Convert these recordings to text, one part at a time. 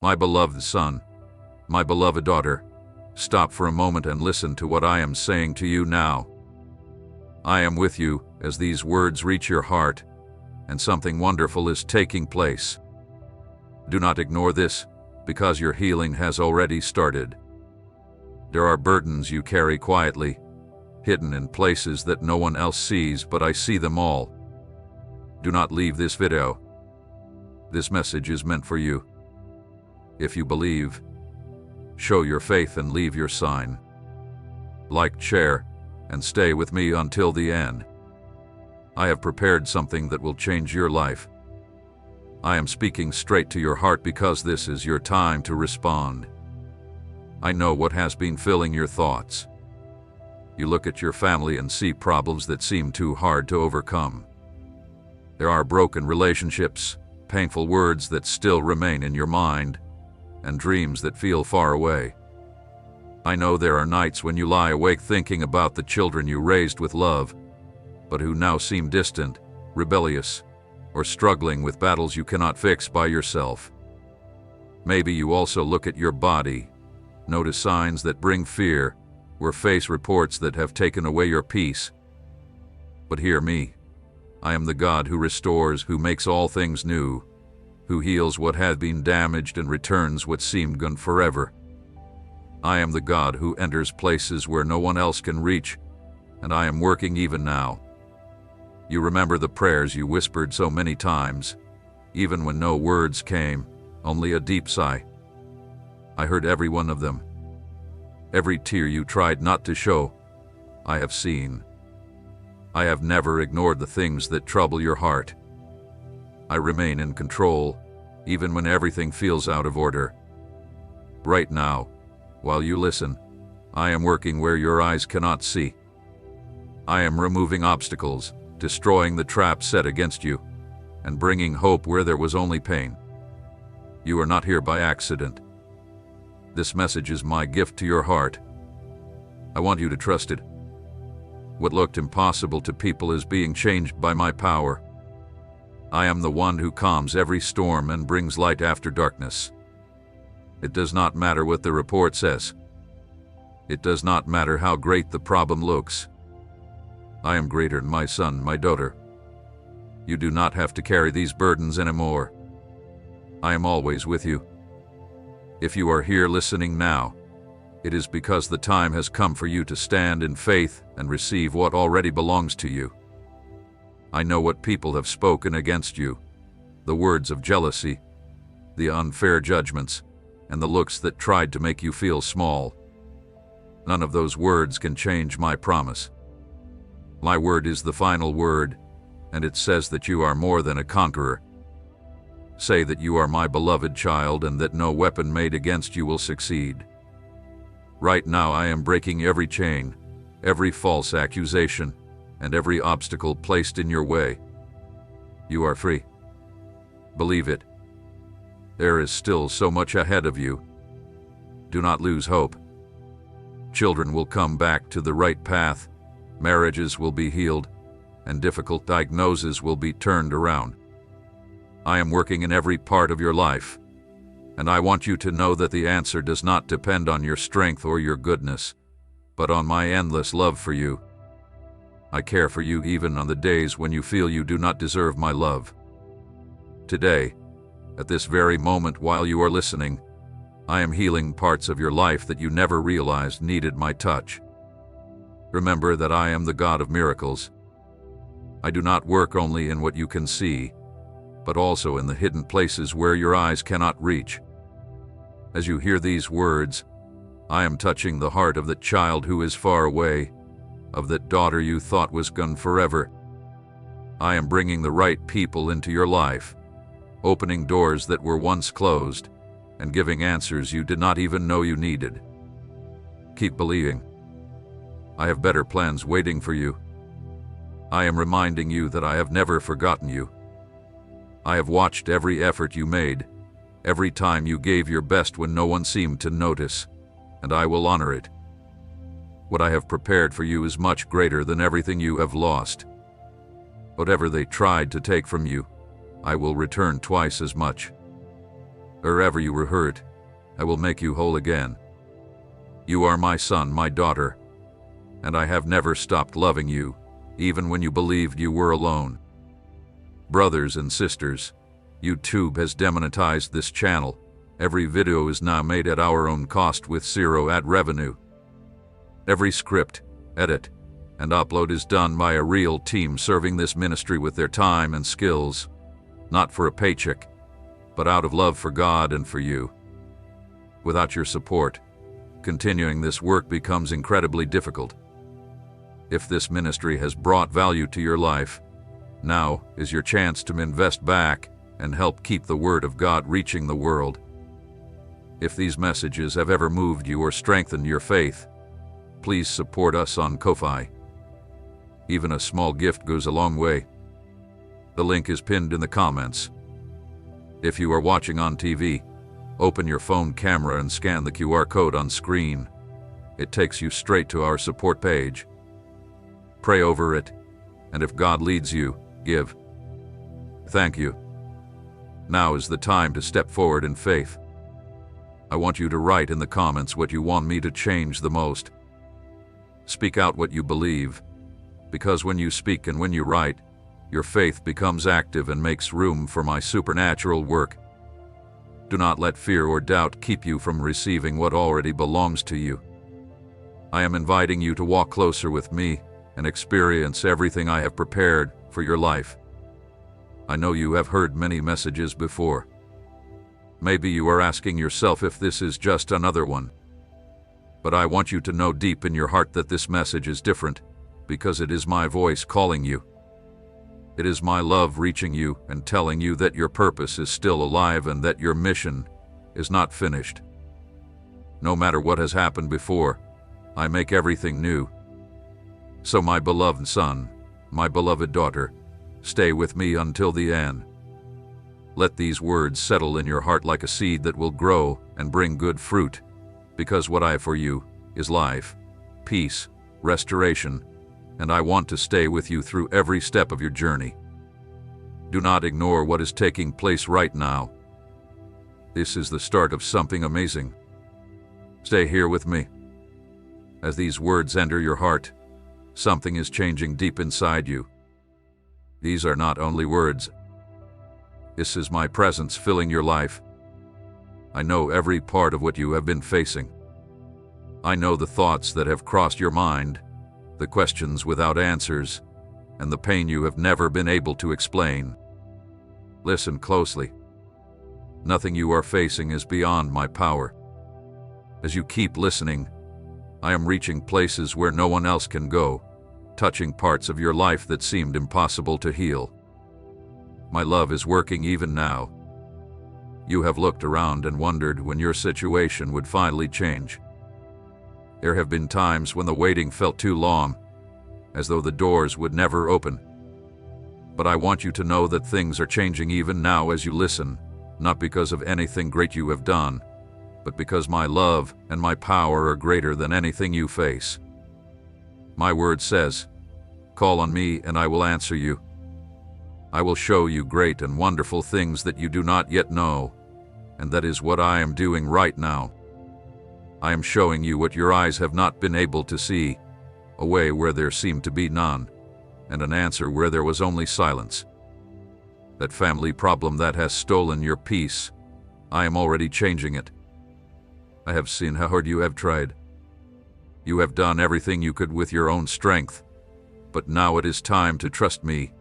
My beloved son, my beloved daughter, stop for a moment and listen to what I am saying to you now. I am with you as these words reach your heart, and something wonderful is taking place. Do not ignore this, because your healing has already started. There are burdens you carry quietly, hidden in places that no one else sees, but I see them all. Do not leave this video. This message is meant for you. If you believe, show your faith and leave your sign. Like, share, and stay with me until the end. I have prepared something that will change your life. I am speaking straight to your heart because this is your time to respond. I know what has been filling your thoughts. You look at your family and see problems that seem too hard to overcome. There are broken relationships, painful words that still remain in your mind, and dreams that feel far away. I know there are nights when you lie awake thinking about the children you raised with love, but who now seem distant, rebellious, or struggling with battles you cannot fix by yourself. Maybe you also look at your body, notice signs that bring fear, or face reports that have taken away your peace. But hear me. I am the God who restores, who makes all things new, who heals what had been damaged and returns what seemed gone forever. I am the God who enters places where no one else can reach, and I am working even now. You remember the prayers you whispered so many times, even when no words came, only a deep sigh. I heard every one of them. Every tear you tried not to show, I have seen. I have never ignored the things that trouble your heart. I remain in control, even when everything feels out of order. Right now, while you listen, I am working where your eyes cannot see. I am removing obstacles, destroying the trap set against you, and bringing hope where there was only pain. You are not here by accident. This message is my gift to your heart. I want you to trust it. What looked impossible to people is being changed by my power. I am the one who calms every storm and brings light after darkness. It does not matter what the report says. It does not matter how great the problem looks. I am greater, my son, my daughter. You do not have to carry these burdens anymore. I am always with you. If you are here listening now, it is because the time has come for you to stand in faith and receive what already belongs to you. I know what people have spoken against you, the words of jealousy, the unfair judgments, and the looks that tried to make you feel small. None of those words can change my promise. My word is the final word, and it says that you are more than a conqueror. Say that you are my beloved child and that no weapon made against you will succeed. Right now I am breaking every chain, every false accusation, and every obstacle placed in your way. You are free. Believe it. There is still so much ahead of you. Do not lose hope. Children will come back to the right path, marriages will be healed, and difficult diagnoses will be turned around. I am working in every part of your life, and I want you to know that the answer does not depend on your strength or your goodness, but on my endless love for you. I care for you even on the days when you feel you do not deserve my love. Today, at this very moment while you are listening, I am healing parts of your life that you never realized needed my touch. Remember that I am the God of miracles. I do not work only in what you can see, but also in the hidden places where your eyes cannot reach. As you hear these words, I am touching the heart of that child who is far away, of that daughter you thought was gone forever. I am bringing the right people into your life, opening doors that were once closed, and giving answers you did not even know you needed. Keep believing. I have better plans waiting for you. I am reminding you that I have never forgotten you. I have watched every effort you made, every time you gave your best when no one seemed to notice, and I will honor it. What I have prepared for you is much greater than everything you have lost. Whatever they tried to take from you, I will return twice as much. Wherever you were hurt, I will make you whole again. You are my son, my daughter, and I have never stopped loving you, even when you believed you were alone. Brothers and sisters, YouTube has demonetized this channel. Every video is now made at our own cost with zero ad revenue. Every script, edit, and upload is done by a real team serving this ministry with their time and skills, not for a paycheck, but out of love for God and for you. Without your support, continuing this work becomes incredibly difficult. If this ministry has brought value to your life, now is your chance to invest back and help keep the Word of God reaching the world. If these messages have ever moved you or strengthened your faith, please support us on Ko-Fi. Even a small gift goes a long way. The link is pinned in the comments. If you are watching on TV, open your phone camera and scan the QR code on screen. It takes you straight to our support page. Pray over it, and if God leads you, give. Thank you. Now is the time to step forward in faith. I want you to write in the comments what you want me to change the most. Speak out what you believe, because when you speak and when you write, your faith becomes active and makes room for my supernatural work. Do not let fear or doubt keep you from receiving what already belongs to you. I am inviting you to walk closer with me and experience everything I have prepared for your life. I know you have heard many messages before. Maybe you are asking yourself if this is just another one. But I want you to know deep in your heart that this message is different, because it is my voice calling you. It is my love reaching you and telling you that your purpose is still alive and that your mission is not finished. No matter what has happened before, I make everything new. So my beloved son, my beloved daughter, stay with me until the end. Let these words settle in your heart like a seed that will grow and bring good fruit, because what I have for you is life, peace, restoration, and I want to stay with you through every step of your journey. Do not ignore what is taking place right now. This is the start of something amazing. Stay here with me. As these words enter your heart, something is changing deep inside you. These are not only words. This is my presence filling your life. I know every part of what you have been facing. I know the thoughts that have crossed your mind, the questions without answers, and the pain you have never been able to explain. Listen closely. Nothing you are facing is beyond my power. As you keep listening, I am reaching places where no one else can go, touching parts of your life that seemed impossible to heal. My love is working even now. You have looked around and wondered when your situation would finally change. There have been times when the waiting felt too long, as though the doors would never open. But I want you to know that things are changing even now as you listen, not because of anything great you have done, but because my love and my power are greater than anything you face. My word says, "Call on me and I will answer you. I will show you great and wonderful things that you do not yet know, and that is what I am doing right now. I am showing you what your eyes have not been able to see, a way where there seemed to be none, and an answer where there was only silence. That family problem that has stolen your peace, I am already changing it. I have seen how hard you have tried. You have done everything you could with your own strength, but now it is time to trust me.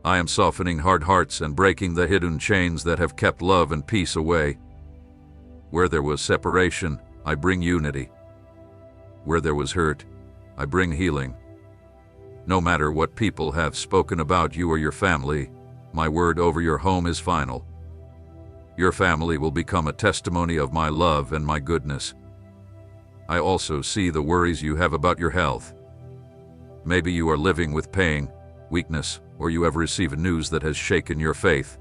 I am softening hard hearts and breaking the hidden chains that have kept love and peace away. Where there was separation, I bring unity. Where there was hurt, I bring healing. No matter what people have spoken about you or your family, my word over your home is final. Your family will become a testimony of my love and my goodness. I also see the worries you have about your health. Maybe you are living with pain, weakness, or you have received news that has shaken your faith.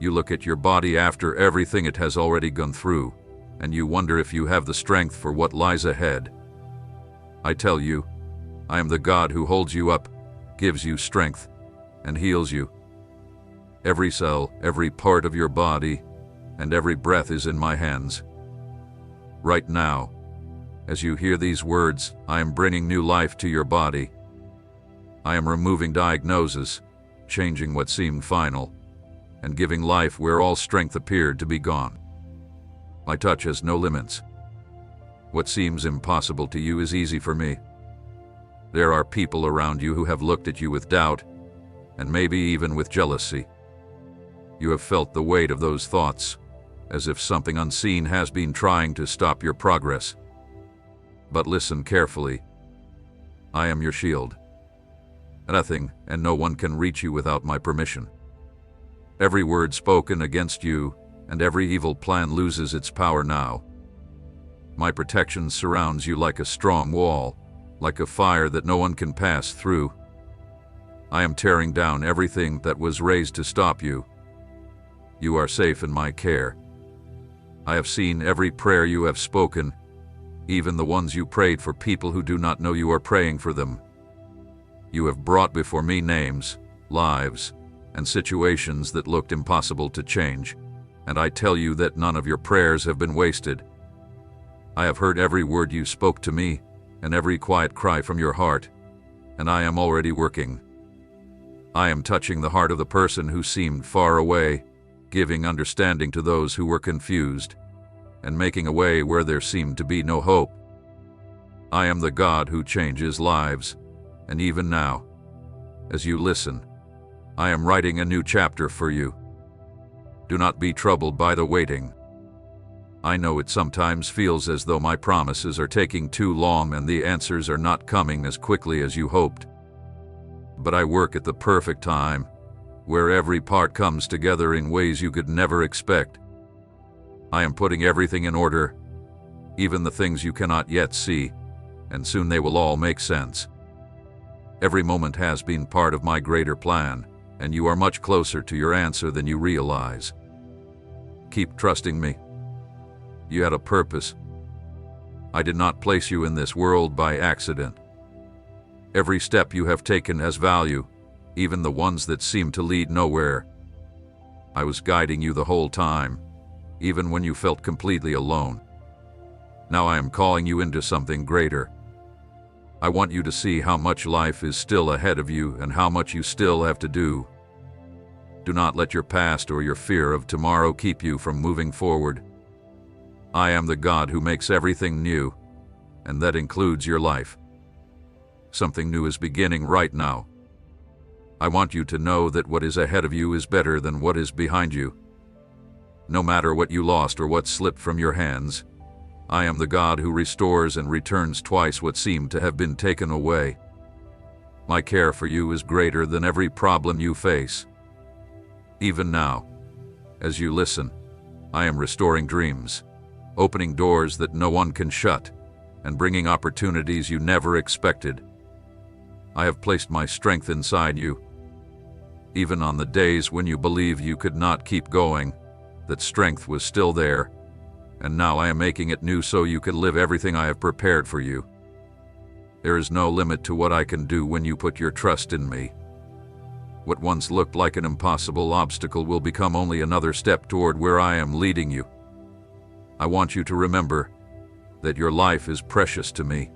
You look at your body after everything it has already gone through, and you wonder if you have the strength for what lies ahead. I tell you, I am the God who holds you up, gives you strength, and heals you. Every cell, every part of your body, and every breath is in my hands. Right now, as you hear these words, I am bringing new life to your body. I am removing diagnosis, changing what seemed final, and giving life where all strength appeared to be gone. My touch has no limits. What seems impossible to you is easy for me. There are people around you who have looked at you with doubt, and maybe even with jealousy. You have felt the weight of those thoughts, as if something unseen has been trying to stop your progress. But listen carefully. I am your shield. Nothing and no one can reach you without my permission. Every word spoken against you and every evil plan loses its power now. My protection surrounds you like a strong wall, like a fire that no one can pass through. I am tearing down everything that was raised to stop you. You are safe in my care. I have seen every prayer you have spoken, even the ones you prayed for people who do not know you are praying for them. You have brought before me names, lives, and situations that looked impossible to change, and I tell you that none of your prayers have been wasted. I have heard every word you spoke to me, and every quiet cry from your heart, and I am already working. I am touching the heart of the person who seemed far away, giving understanding to those who were confused, and making a way where there seemed to be no hope. I am the God who changes lives, and even now, as you listen, I am writing a new chapter for you. Do not be troubled by the waiting. I know it sometimes feels as though my promises are taking too long and the answers are not coming as quickly as you hoped. But I work at the perfect time, where every part comes together in ways you could never expect. I am putting everything in order, even the things you cannot yet see, and soon they will all make sense. Every moment has been part of my greater plan, and you are much closer to your answer than you realize. Keep trusting me. You had a purpose. I did not place you in this world by accident. Every step you have taken has value, even the ones that seem to lead nowhere. I was guiding you the whole time, even when you felt completely alone. Now I am calling you into something greater. I want you to see how much life is still ahead of you and how much you still have to do. Do not let your past or your fear of tomorrow keep you from moving forward. I am the God who makes everything new, and that includes your life. Something new is beginning right now. I want you to know that what is ahead of you is better than what is behind you. No matter what you lost or what slipped from your hands, I am the God who restores and returns twice what seemed to have been taken away. My care for you is greater than every problem you face. Even now, as you listen, I am restoring dreams, opening doors that no one can shut, and bringing opportunities you never expected. I have placed my strength inside you. Even on the days when you believed you could not keep going, that strength was still there, and now I am making it new so you can live everything I have prepared for you. There is no limit to what I can do when you put your trust in me. What once looked like an impossible obstacle will become only another step toward where I am leading you. I want you to remember that your life is precious to me.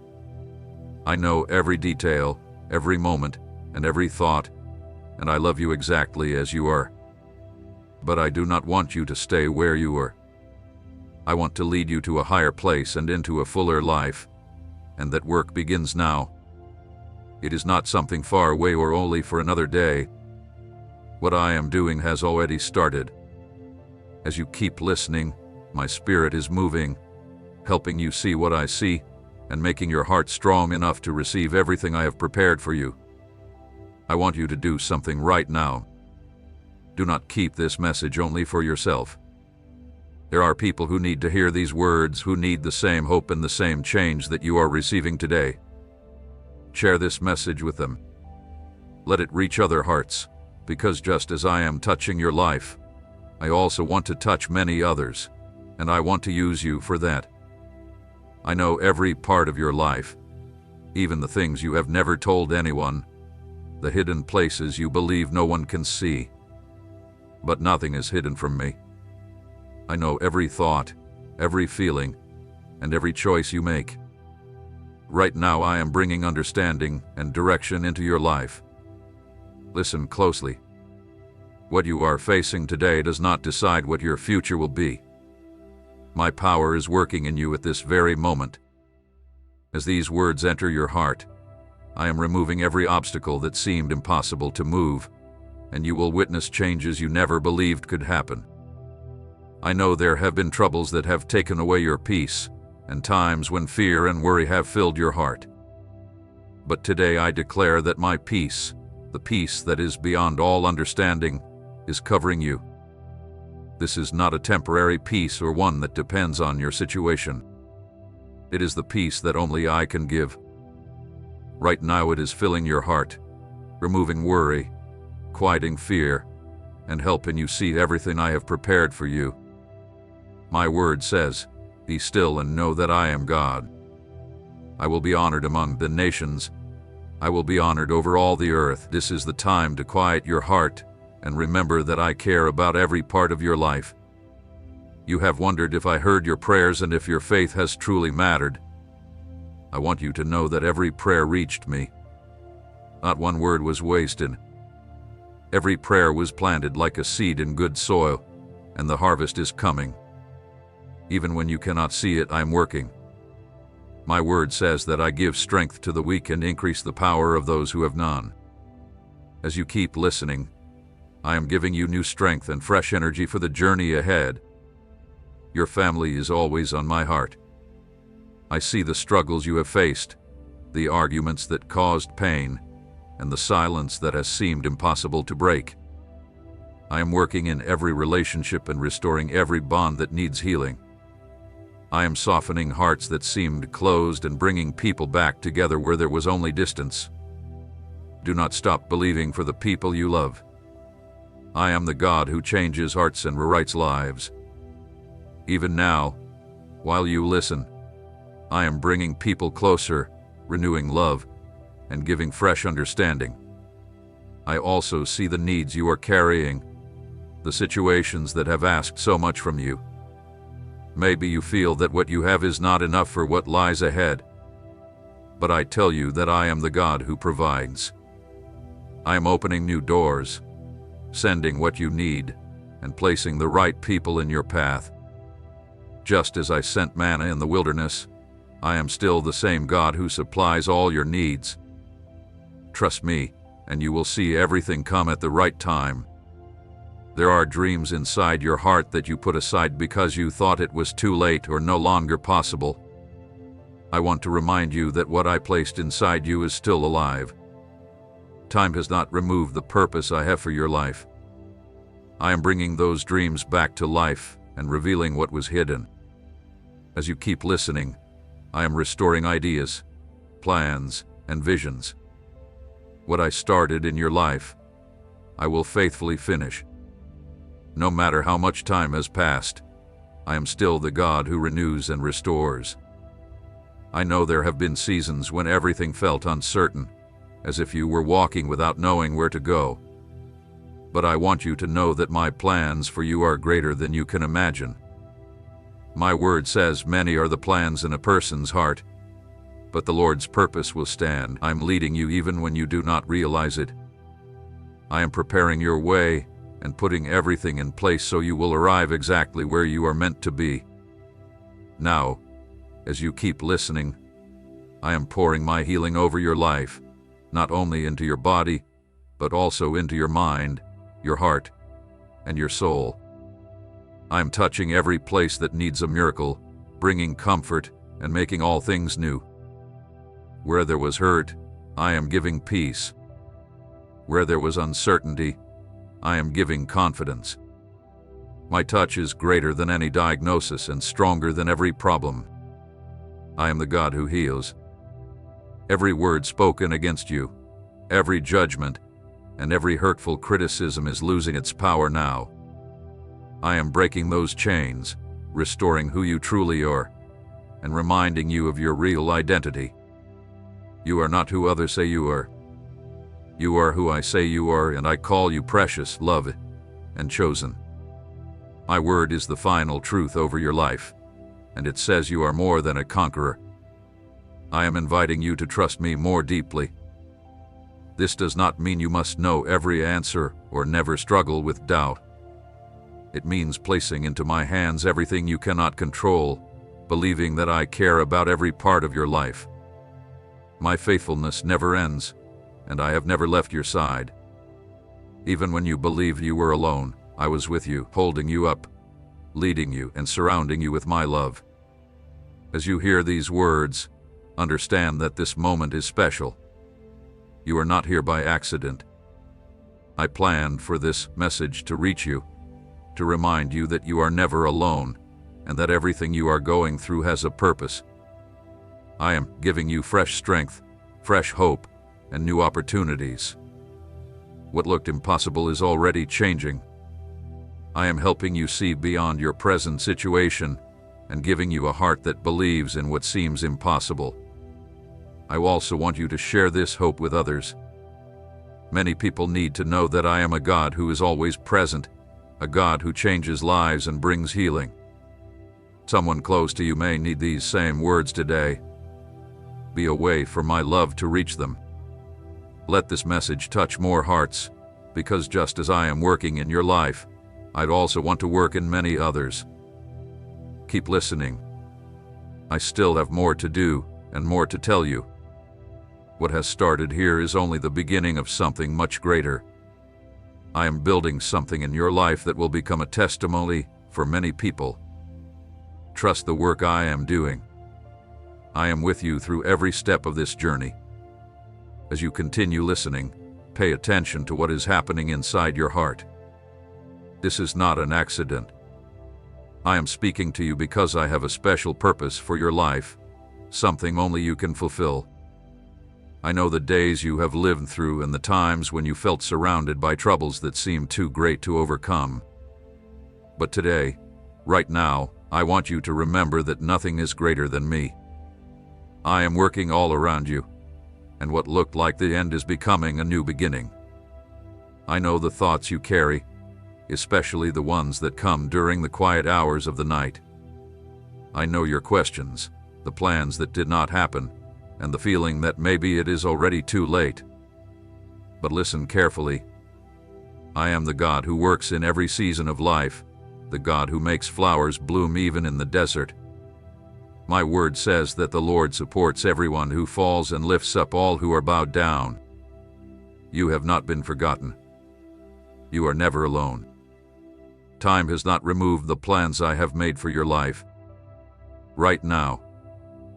I know every detail, every moment, and every thought, and I love you exactly as you are. But I do not want you to stay where you are. I want to lead you to a higher place and into a fuller life, and that work begins now. It is not something far away or only for another day. What I am doing has already started. As you keep listening, my spirit is moving, helping you see what I see, and making your heart strong enough to receive everything I have prepared for you. I want you to do something right now. Do not keep this message only for yourself. There are people who need to hear these words, who need the same hope and the same change that you are receiving today. Share this message with them. Let it reach other hearts, because just as I am touching your life, I also want to touch many others, and I want to use you for that. I know every part of your life, even the things you have never told anyone, the hidden places you believe no one can see. But nothing is hidden from me. I know every thought, every feeling, and every choice you make. Right now I am bringing understanding and direction into your life. Listen closely. What you are facing today does not decide what your future will be. My power is working in you at this very moment. As these words enter your heart, I am removing every obstacle that seemed impossible to move, and you will witness changes you never believed could happen. I know there have been troubles that have taken away your peace, and times when fear and worry have filled your heart. But today I declare that my peace, the peace that is beyond all understanding, is covering you. This is not a temporary peace or one that depends on your situation. It is the peace that only I can give. Right now it is filling your heart, removing worry, quieting fear, and helping you see everything I have prepared for you. My word says, "Be still and know that I am God." I will be honored among the nations. I will be honored over all the earth. This is the time to quiet your heart and remember that I care about every part of your life. You have wondered if I heard your prayers and if your faith has truly mattered. I want you to know that every prayer reached me. Not one word was wasted. Every prayer was planted like a seed in good soil, and the harvest is coming. Even when you cannot see it, I am working. My word says that I give strength to the weak and increase the power of those who have none. As you keep listening, I am giving you new strength and fresh energy for the journey ahead. Your family is always on my heart. I see the struggles you have faced, the arguments that caused pain, and the silence that has seemed impossible to break. I am working in every relationship and restoring every bond that needs healing. I am softening hearts that seemed closed and bringing people back together where there was only distance. Do not stop believing for the people you love. I am the God who changes hearts and rewrites lives. Even now, while you listen, I am bringing people closer, renewing love, and giving fresh understanding. I also see the needs you are carrying, the situations that have asked so much from you. Maybe you feel that what you have is not enough for what lies ahead. But I tell you that I am the God who provides. I am opening new doors, sending what you need, and placing the right people in your path. Just as I sent manna in the wilderness, I am still the same God who supplies all your needs. Trust me, and you will see everything come at the right time. There are dreams inside your heart that you put aside because you thought it was too late or no longer possible. I want to remind you that what I placed inside you is still alive. Time has not removed the purpose I have for your life. I am bringing those dreams back to life and revealing what was hidden. As you keep listening, I am restoring ideas, plans, and visions. What I started in your life, I will faithfully finish. No matter how much time has passed, I am still the God who renews and restores. I know there have been seasons when everything felt uncertain, as if you were walking without knowing where to go. But I want you to know that my plans for you are greater than you can imagine. My word says many are the plans in a person's heart, but the Lord's purpose will stand. I'm leading you even when you do not realize it. I am preparing your way and putting everything in place so you will arrive exactly where you are meant to be. Now, as you keep listening, I am pouring my healing over your life, not only into your body, but also into your mind, your heart, and your soul. I am touching every place that needs a miracle, bringing comfort and making all things new. Where there was hurt, I am giving peace. Where there was uncertainty, I am giving confidence. My touch is greater than any diagnosis and stronger than every problem. I am the God who heals. Every word spoken against you, every judgment, and every hurtful criticism is losing its power now. I am breaking those chains, restoring who you truly are, and reminding you of your real identity. You are not who others say you are. You are who I say you are, and I call you precious, loved, and chosen. My word is the final truth over your life, and it says you are more than a conqueror. I am inviting you to trust me more deeply. This does not mean you must know every answer or never struggle with doubt. It means placing into my hands everything you cannot control, believing that I care about every part of your life. My faithfulness never ends, and I have never left your side. Even when you believed you were alone, I was with you, holding you up, leading you, and surrounding you with my love. As you hear these words, understand that this moment is special. You are not here by accident. I planned for this message to reach you, to remind you that you are never alone, and that everything you are going through has a purpose. I am giving you fresh strength, fresh hope, and new opportunities. What looked impossible is already changing. I am helping you see beyond your present situation and giving you a heart that believes in what seems impossible. I also want you to share this hope with others. Many people need to know that I am a God who is always present, a God who changes lives and brings healing. Someone close to you may need these same words today. Be a way for my love to reach them. Let this message touch more hearts, because just as I am working in your life, I'd also want to work in many others. Keep listening. I still have more to do and more to tell you. What has started here is only the beginning of something much greater. I am building something in your life that will become a testimony for many people. Trust the work I am doing. I am with you through every step of this journey. As you continue listening, pay attention to what is happening inside your heart. This is not an accident. I am speaking to you because I have a special purpose for your life, something only you can fulfill. I know the days you have lived through and the times when you felt surrounded by troubles that seemed too great to overcome. But today, right now, I want you to remember that nothing is greater than me. I am working all around you, and what looked like the end is becoming a new beginning. I know the thoughts you carry, especially the ones that come during the quiet hours of the night. I know your questions, the plans that did not happen, and the feeling that maybe it is already too late. But listen carefully. I am the God who works in every season of life, the God who makes flowers bloom even in the desert. My word says that the Lord supports everyone who falls and lifts up all who are bowed down. You have not been forgotten. You are never alone. Time has not removed the plans I have made for your life. Right now,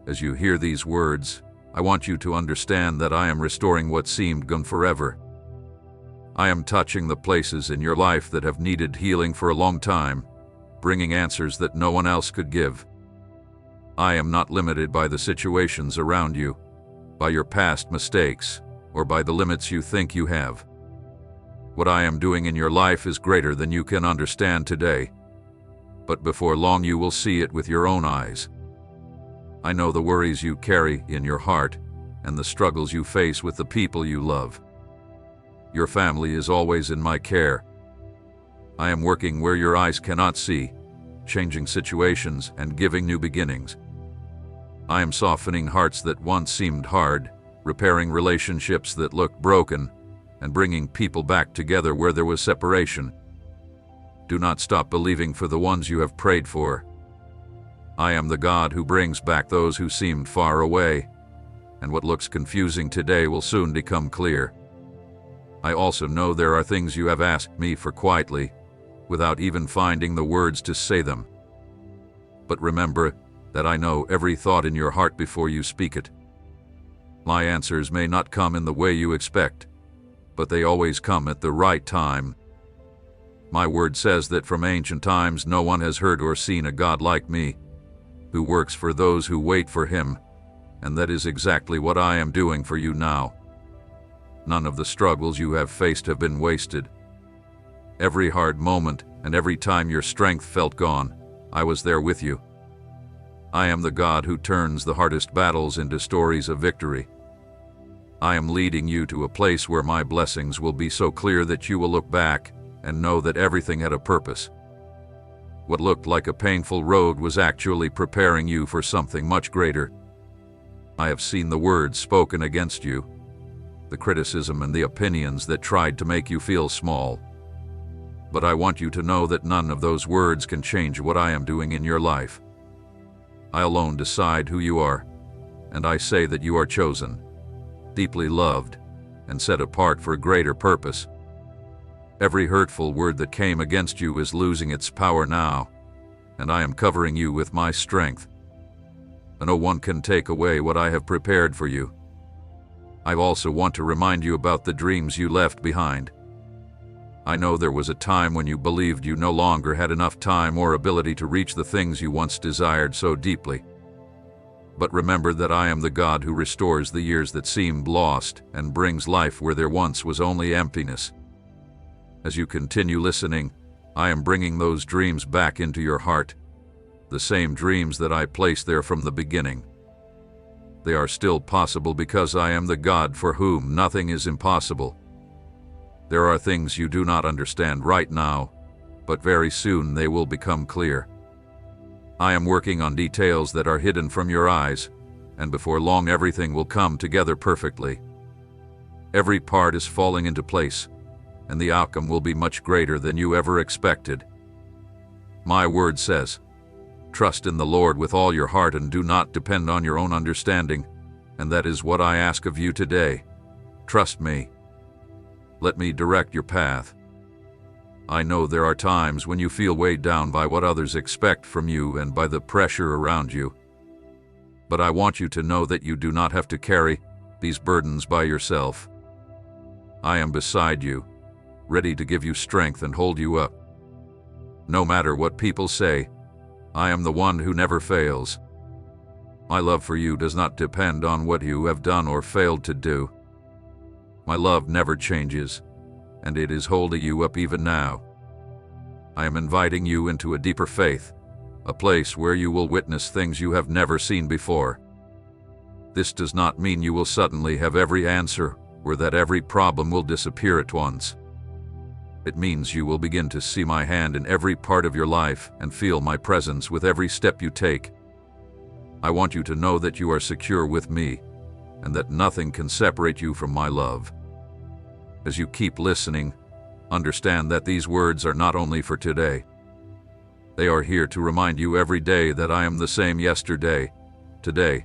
as you hear these words, I want you to understand that I am restoring what seemed gone forever. I am touching the places in your life that have needed healing for a long time, bringing answers that no one else could give. I am not limited by the situations around you, by your past mistakes, or by the limits you think you have. What I am doing in your life is greater than you can understand today, but before long you will see it with your own eyes. I know the worries you carry in your heart and the struggles you face with the people you love. Your family is always in my care. I am working where your eyes cannot see, changing situations and giving new beginnings. I am softening hearts that once seemed hard, repairing relationships that looked broken, and bringing people back together where there was separation. Do not stop believing for the ones you have prayed for. I am the God who brings back those who seemed far away, and what looks confusing today will soon become clear. I also know there are things you have asked me for quietly, without even finding the words to say them. But remember that I know every thought in your heart before you speak it. My answers may not come in the way you expect, but they always come at the right time. My word says that from ancient times no one has heard or seen a God like me, who works for those who wait for him, and that is exactly what I am doing for you now. None of the struggles you have faced have been wasted. Every hard moment and every time your strength felt gone, I was there with you. I am the God who turns the hardest battles into stories of victory. I am leading you to a place where my blessings will be so clear that you will look back and know that everything had a purpose. What looked like a painful road was actually preparing you for something much greater. I have seen the words spoken against you, the criticism and the opinions that tried to make you feel small. But I want you to know that none of those words can change what I am doing in your life. I alone decide who you are, and I say that you are chosen, deeply loved, and set apart for a greater purpose. Every hurtful word that came against you is losing its power now, and I am covering you with my strength. No one can take away what I have prepared for you. I also want to remind you about the dreams you left behind. I know there was a time when you believed you no longer had enough time or ability to reach the things you once desired so deeply. But remember that I am the God who restores the years that seemed lost and brings life where there once was only emptiness. As you continue listening, I am bringing those dreams back into your heart, the same dreams that I placed there from the beginning. They are still possible because I am the God for whom nothing is impossible. There are things you do not understand right now, but very soon they will become clear. I am working on details that are hidden from your eyes, and before long everything will come together perfectly. Every part is falling into place, and the outcome will be much greater than you ever expected. My word says, trust in the Lord with all your heart and do not depend on your own understanding, and that is what I ask of you today. Trust me. Let me direct your path. I know there are times when you feel weighed down by what others expect from you and by the pressure around you. But I want you to know that you do not have to carry these burdens by yourself. I am beside you, ready to give you strength and hold you up. No matter what people say, I am the one who never fails. My love for you does not depend on what you have done or failed to do. My love never changes, and it is holding you up even now. I am inviting you into a deeper faith, a place where you will witness things you have never seen before. This does not mean you will suddenly have every answer or that every problem will disappear at once. It means you will begin to see my hand in every part of your life and feel my presence with every step you take. I want you to know that you are secure with me and that nothing can separate you from my love. As you keep listening, understand that these words are not only for today. They are here to remind you every day that I am the same yesterday, today,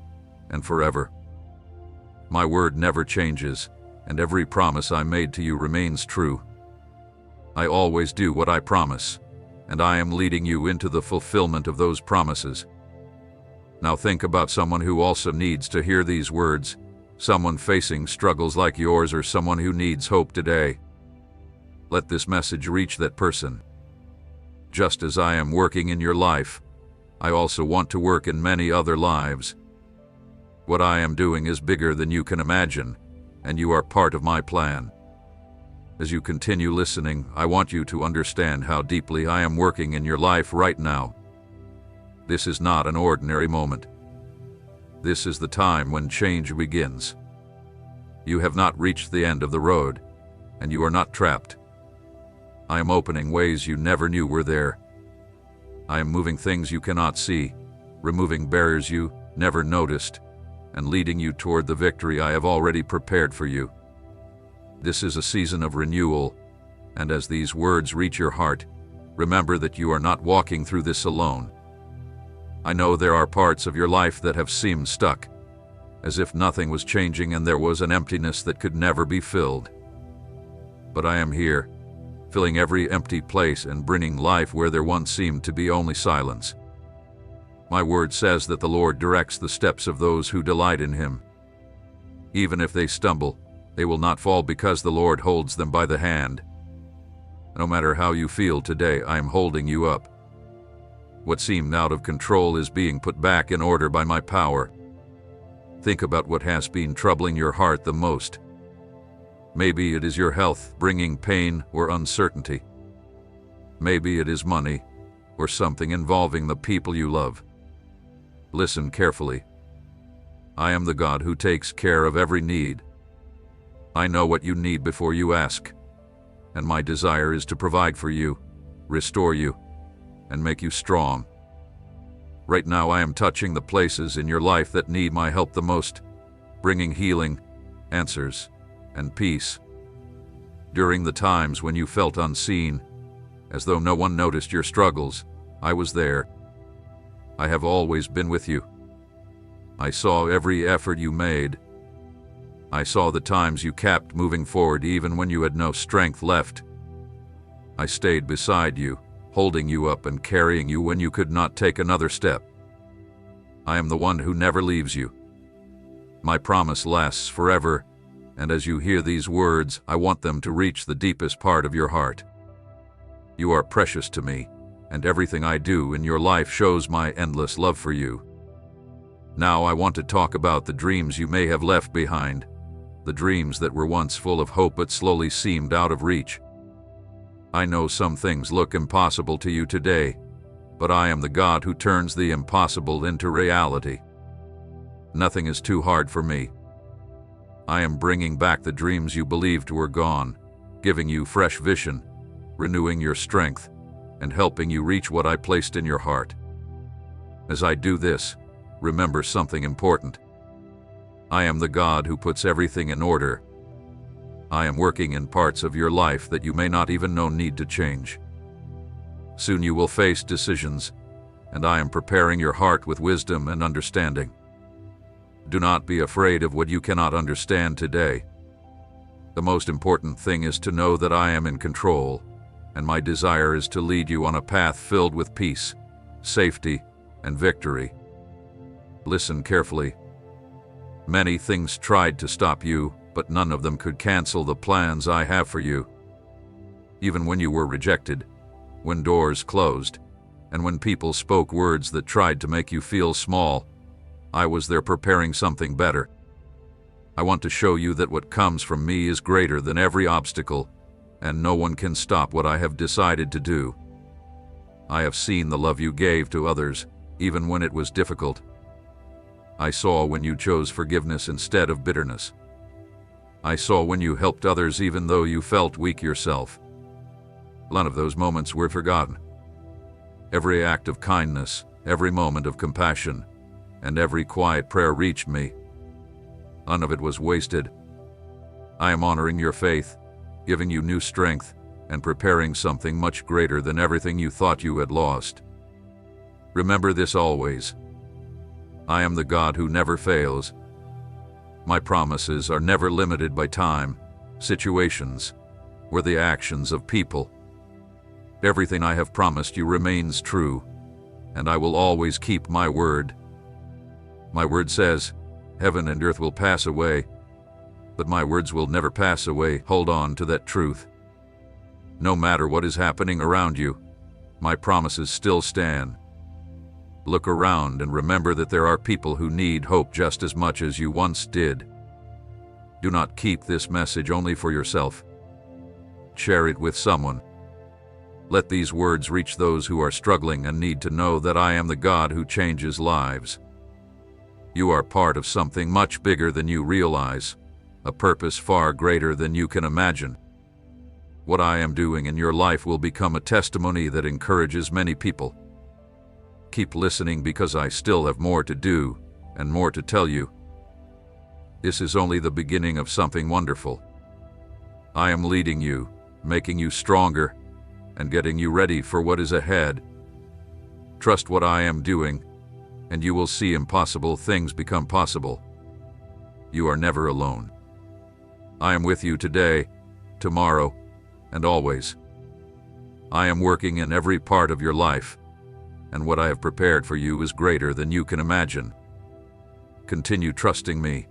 and forever. My word never changes, and every promise I made to you remains true. I always do what I promise, and I am leading you into the fulfillment of those promises. Now think about someone who also needs to hear these words, someone facing struggles like yours or someone who needs hope today. Let this message reach that person. Just as I am working in your life, I also want to work in many other lives. What I am doing is bigger than you can imagine, and you are part of my plan. As you continue listening, I want you to understand how deeply I am working in your life right now. This is not an ordinary moment. This is the time when change begins. You have not reached the end of the road, and you are not trapped. I am opening ways you never knew were there. I am moving things you cannot see, removing barriers you never noticed, and leading you toward the victory I have already prepared for you. This is a season of renewal, and as these words reach your heart, remember that you are not walking through this alone. I know there are parts of your life that have seemed stuck, as if nothing was changing and there was an emptiness that could never be filled. But I am here, filling every empty place and bringing life where there once seemed to be only silence. My word says that the Lord directs the steps of those who delight in Him. Even if they stumble, they will not fall because the Lord holds them by the hand. No matter how you feel today, I am holding you up. What seemed out of control is being put back in order by my power. Think about what has been troubling your heart the most. Maybe it is your health bringing pain or uncertainty. Maybe it is money or something involving the people you love. Listen carefully. I am the God who takes care of every need. I know what you need before you ask, and my desire is to provide for you, restore you, and make you strong. Right now I am touching the places in your life that need my help the most, bringing healing, answers, and peace. During the times when you felt unseen, as though no one noticed your struggles, I was there. I have always been with you. I saw every effort you made. I saw the times you kept moving forward even when you had no strength left. I stayed beside you, holding you up and carrying you when you could not take another step. I am the one who never leaves you. My promise lasts forever, and as you hear these words, I want them to reach the deepest part of your heart. You are precious to me, and everything I do in your life shows my endless love for you. Now I want to talk about the dreams you may have left behind, the dreams that were once full of hope but slowly seemed out of reach. I know some things look impossible to you today, but I am the God who turns the impossible into reality. Nothing is too hard for me. I am bringing back the dreams you believed were gone, giving you fresh vision, renewing your strength, and helping you reach what I placed in your heart. As I do this, remember something important. I am the God who puts everything in order. I am working in parts of your life that you may not even know need to change. Soon you will face decisions, and I am preparing your heart with wisdom and understanding. Do not be afraid of what you cannot understand today. The most important thing is to know that I am in control, and my desire is to lead you on a path filled with peace, safety, and victory. Listen carefully. Many things tried to stop you, but none of them could cancel the plans I have for you. Even when you were rejected, when doors closed, and when people spoke words that tried to make you feel small, I was there preparing something better. I want to show you that what comes from me is greater than every obstacle, and no one can stop what I have decided to do. I have seen the love you gave to others, even when it was difficult. I saw when you chose forgiveness instead of bitterness. I saw when you helped others even though you felt weak yourself. None of those moments were forgotten. Every act of kindness, every moment of compassion, and every quiet prayer reached me. None of it was wasted. I am honoring your faith, giving you new strength, and preparing something much greater than everything you thought you had lost. Remember this always. I am the God who never fails. My promises are never limited by time, situations, or the actions of people. Everything I have promised you remains true, and I will always keep my word. My word says, heaven and earth will pass away, but my words will never pass away. Hold on to that truth. No matter what is happening around you, my promises still stand. Look around and remember that there are people who need hope just as much as you once did. Do not keep this message only for yourself. Share it with someone. Let these words reach those who are struggling and need to know that I am the God who changes lives. You are part of something much bigger than you realize, a purpose far greater than you can imagine. What I am doing in your life will become a testimony that encourages many people. Keep listening because I still have more to do and more to tell you. This is only the beginning of something wonderful. I am leading you, making you stronger, and getting you ready for what is ahead. Trust what I am doing, and you will see impossible things become possible. You are never alone. I am with you today, tomorrow, and always. I am working in every part of your life, and what I have prepared for you is greater than you can imagine. Continue trusting me,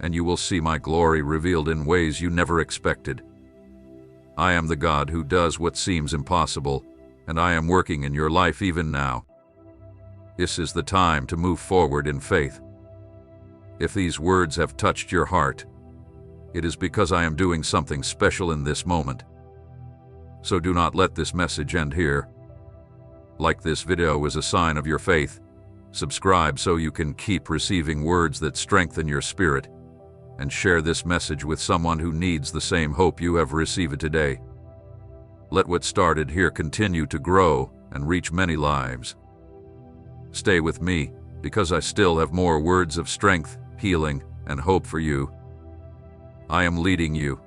and you will see my glory revealed in ways you never expected. I am the God who does what seems impossible, and I am working in your life even now. This is the time to move forward in faith. If these words have touched your heart, it is because I am doing something special in this moment. So do not let this message end here. Like this video as a sign of your faith. Subscribe so you can keep receiving words that strengthen your spirit, and share this message with someone who needs the same hope you have received today. Let what started here continue to grow and reach many lives. Stay with me, because I still have more words of strength, healing, and hope for you. I am leading you,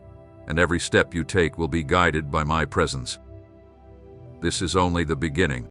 and every step you take will be guided by my presence. This is only the beginning.